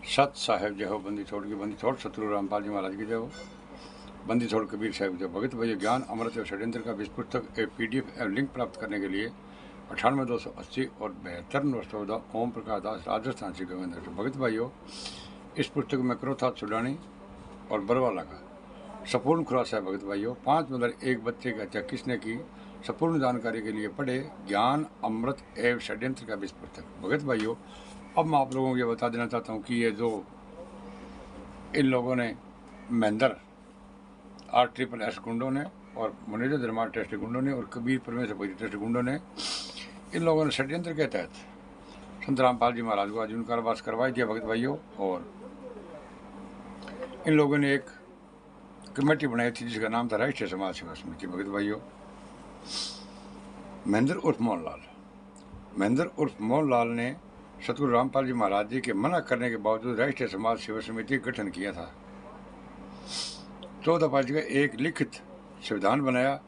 सत साहेब जय हो, बंदी छोड़ सतगुरु रामपाल जी महाराज की जय हो, बंदी छोड़ कबीर साहब जय। भगत भाई, ज्ञान अमृत एवं षड्यंत्र का विश्व पुस्तक PDF एवं लिंक प्राप्त करने के लिए 98 280 और 72 914 ओम प्रकाश दास राजस्थान से गोविंद। भगत भाइयों, इस पुस्तक में क्रोथा चुड़ानी और बरवाला का संपूर्ण खुलासा है। भगत भाइयों, 5 मदर एक बच्चे की हत्या किसने की, संपूर्ण जानकारी के लिए पढ़े ज्ञान अमृत एवं षड्यंत्र का विश्व पुस्तक। भगत भाइयों, अब मैं आप लोगों को ये बता देना चाहता हूँ कि ये जो इन लोगों ने महेंद्र RSSS गुंडों ने और मुनीर धर्मार टेस्ट गुंडों ने और कबीर परमेश्वर टेस्ट गुंडों ने इन लोगों ने षड्यंत्र के तहत संत रामपाल जी महाराज को आजीवन कारावास करवा दिया। भगत भाइयों, और इन लोगों ने एक कमेटी बनाई थी जिसका नाम था राष्ट्रीय समाज सेवा समिति। भगत भाइयों, महेंद्र उर्फ मोहनलाल ने सतगुरु रामपाल जी महाराज जी के मना करने के बावजूद राष्ट्रीय समाज सेवा समिति का गठन किया था। 14 पार्टी का एक लिखित संविधान बनाया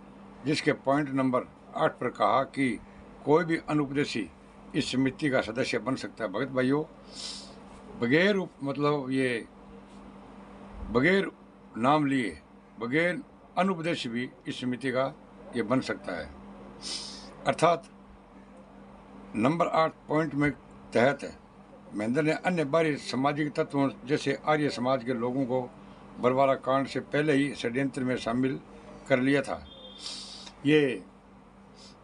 जिसके पॉइंट नंबर 8 पर कहा कि कोई भी अनुपदेशी इस समिति का सदस्य बन सकता है। भगत भाइयों, बगैर नाम लिए, बगैर अनुपदेश भी इस समिति का ये बन सकता है। अर्थात नंबर 8 पॉइंट में तहत महेंद्र ने अन्य बाहरी सामाजिक तत्वों जैसे आर्य समाज के लोगों को बरवाला कांड से पहले ही षड्यंत्र में शामिल कर लिया था। ये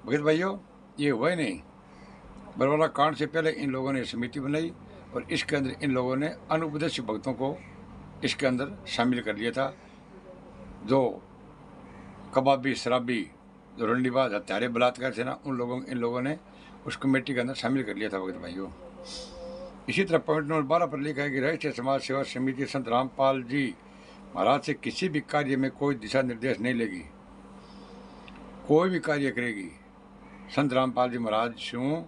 भगत भाइयों, ये हुआ ही नहीं। बरवाला कांड से पहले इन लोगों ने समिति बनाई और इसके अंदर इन लोगों ने अनुपदेश भक्तों को इसके अंदर शामिल कर लिया था। जो कबाबी, शराबी, जो रंडीबाज, हत्यारे, बलात्कार थे ना, इन लोगों ने उस कमेटी के अंदर शामिल कर लिया था। भगत भाइयों, इसी तरह पॉइंट नंबर 12 पर लिखा है कि राष्ट्रीय समाज सेवा समिति संत रामपाल जी महाराज से किसी भी कार्य में कोई दिशा निर्देश नहीं लेगी, कोई भी कार्य करेगी। संत रामपाल जी महाराज शू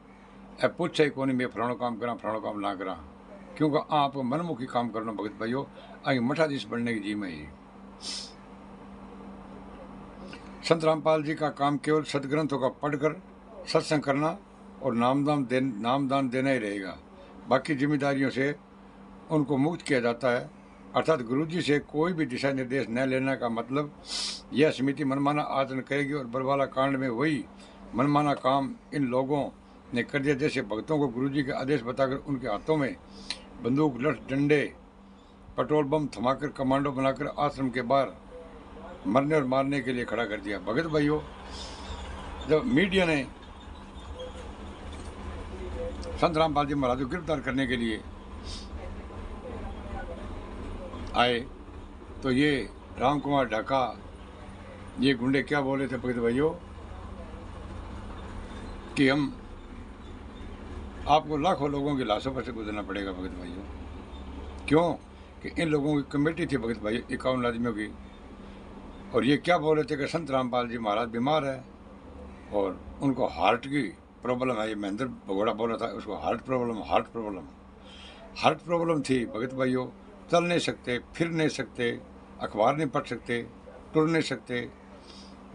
पूछे को नहीं मैं फलाणो काम करा, फलाणो काम ना करा, क्योंकि आप मनमुखी काम करना। भगत भाइयों, आगे मठाधीश बनने की जी में ही संत रामपाल जी का काम केवल सदग्रंथों का पढ़कर सत्संग करना और नामदान देना ही रहेगा। बाकी जिम्मेदारियों से उनको मुक्त किया जाता है। अर्थात गुरुजी से कोई भी दिशा निर्देश न लेने का मतलब यह समिति मनमाना आचरण करेगी और बरवाला कांड में वही मनमाना काम इन लोगों ने कर दिया। जैसे भक्तों को गुरुजी के आदेश बताकर उनके हाथों में बंदूक, लठ, डंडे, पेट्रोल बम थमाकर कमांडो बनाकर आश्रम के बाहर मरने और मारने के लिए खड़ा कर दिया। भगत भाइयों, जब मीडिया ने संत रामपाल जी महाराज को गिरफ्तार करने के लिए आए तो ये राम कुमार ढाका, ये गुंडे क्या बोले थे भगत भाइयों कि हम आपको लाखों लोगों की लाशों पर से गुजरना पड़ेगा। भगत भाइयों, क्यों कि इन लोगों की कमेटी थी भगत भाइयों 51 आदमियों की, और ये क्या बोल रहे थे कि संत रामपाल जी महाराज बीमार है और उनको हार्ट की प्रॉब्लम है। ये महेंद्र भगोड़ा बोल रहा था उसको हार्ट प्रॉब्लम थी। भगत भाइयों, चल नहीं सकते, फिर नहीं सकते, अखबार नहीं पढ़ सकते, टुर नहीं सकते,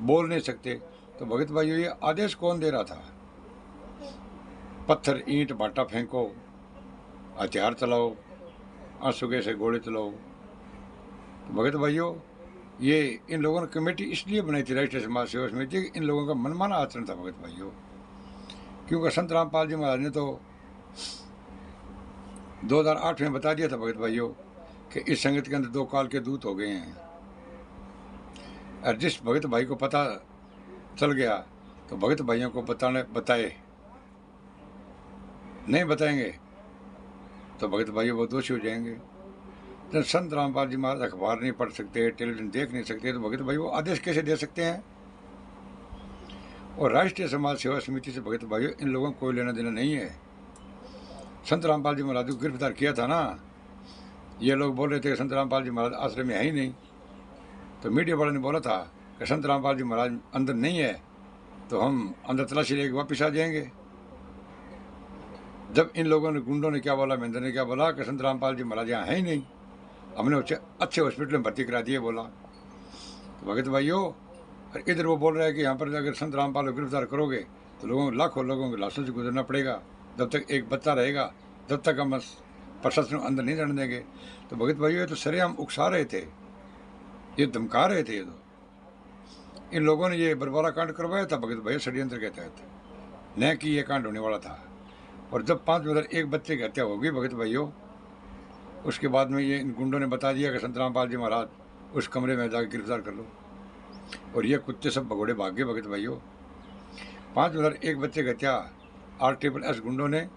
बोल नहीं सकते। तो भगत भाइयों, ये आदेश कौन दे रहा था? पत्थर, ईंट, भाटा फेंको, हथियार चलाओ, आंसुगे से गोले चलाओ। तो भगत भाइयों, ये इन लोगों ने कमेटी इसलिए बनाई थी राष्ट्रीय समाज सेवा समिति, इन लोगों का मनमाना आचरण था। भगत भाइयों, क्योंकि संत रामपाल जी महाराज ने तो 2008 में बता दिया था भगत भाइयों कि इस संगत के अंदर 2 काल के दूत हो गए हैं। और जिस भगत भाई को पता चल गया तो भगत भाइयों को बताए नहीं बताएंगे तो भगत भाइयों वो दोषी हो जाएंगे। जब संत रामपाल जी महाराज अखबार नहीं पढ़ सकते, टेलीविजन देख नहीं सकते, तो भगत भाई वो आदेश कैसे दे सकते हैं? और राष्ट्रीय समाज सेवा समिति से भगत भाइयों इन लोगों को कोई लेना देना नहीं है। संत रामपाल जी महाराज को गिरफ्तार किया था ना, ये लोग बोल रहे थे कि संत रामपाल जी महाराज आश्रम में है ही नहीं, तो मीडिया वालों ने बोला था कि संत रामपाल जी महाराज अंदर नहीं है तो हम अंदर तलाशी लेके वापस आ जाएंगे। जब इन लोगों ने, गुंडों ने क्या बोला, महेंद्र ने क्या बोला कि संत रामपाल जी महाराज यहाँ है ही नहीं, हमने उसे अच्छे हॉस्पिटल में भर्ती करा दिए बोला। तो भगत भाइयों, इधर वो बोल रहा है कि यहाँ पर अगर संत रामपाल को गिरफ्तार करोगे तो लाखों लोगों की लाशों से गुजरना पड़ेगा। जब तक एक बच्चा रहेगा, जब तक हम प्रशासन को अंदर नहीं जाने देंगे। तो भगत भाइयों ये तो सरेआम उकसा रहे थे, ये धमका रहे थे। ये तो इन लोगों ने ये बरवाला कांड करवाया था भगत भाइयों षड्यंत्र के तहत, न कि ये कांड होने वाला था। और जब 5 में एक बच्चे की हत्या हो गई भगत भाइयों, उसके बाद में ये इन गुंडों ने बता दिया कि संत रामपाल जी महाराज उस कमरे में जाकर गिरफ्तार कर लो, और ये कुत्ते सब भगोड़े भाग गए भगत भाइयों। 5 में एक बच्चे की हत्या RSS गुंडों ने,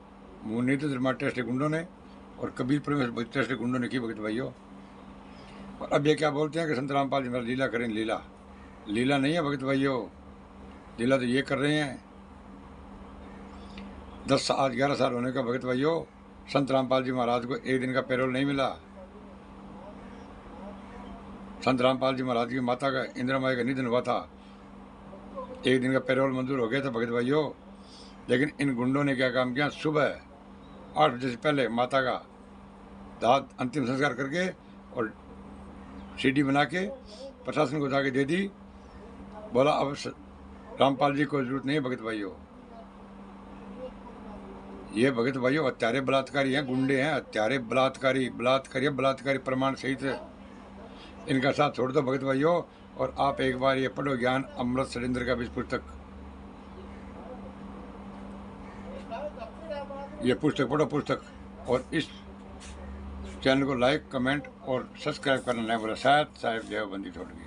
मुनीत टेस्ट गुंडों ने और कबीर प्रेम टेस्ट गुंडों ने की भगत भाइयों। और अब ये क्या बोलते हैं कि संत रामपाल जी महाराज लीला करें। लीला लीला नहीं है भगत भाइयों, लीला तो ये कर रहे हैं। 11 साल होने का भगत भाइयों, संत रामपाल जी महाराज को एक दिन का पैरोल नहीं मिला। संत रामपाल जी महाराज की माता का, इंदिरा माई का निधन हुआ था, एक दिन का पैरोल मंजूर हो गया था भगत भाइयों। लेकिन इन गुंडों ने क्या काम किया, सुबह 8 बजे से पहले माता का दाद अंतिम संस्कार करके और CD बना के प्रशासन को जाके दे दी। बोला अब रामपाल जी को जरूरत नहीं है भगत भाइयों। ये भगत भाइयों हत्यारे बलात्कारी हैं, गुंडे हैं, हत्यारे बलात्कारी प्रमाण सहित इनका साथ छोड़ दो भगत भाइयों। और आप एक बार ये पढ़ो ज्ञान अमृत षड्यंत्र का बीज पुस्तक, ये पुस्तक पढ़ो पुस्तक। और इस चैनल को लाइक, कमेंट और सब्सक्राइब करना नहीं बोला। शायद जय बंदी छोड़ गई।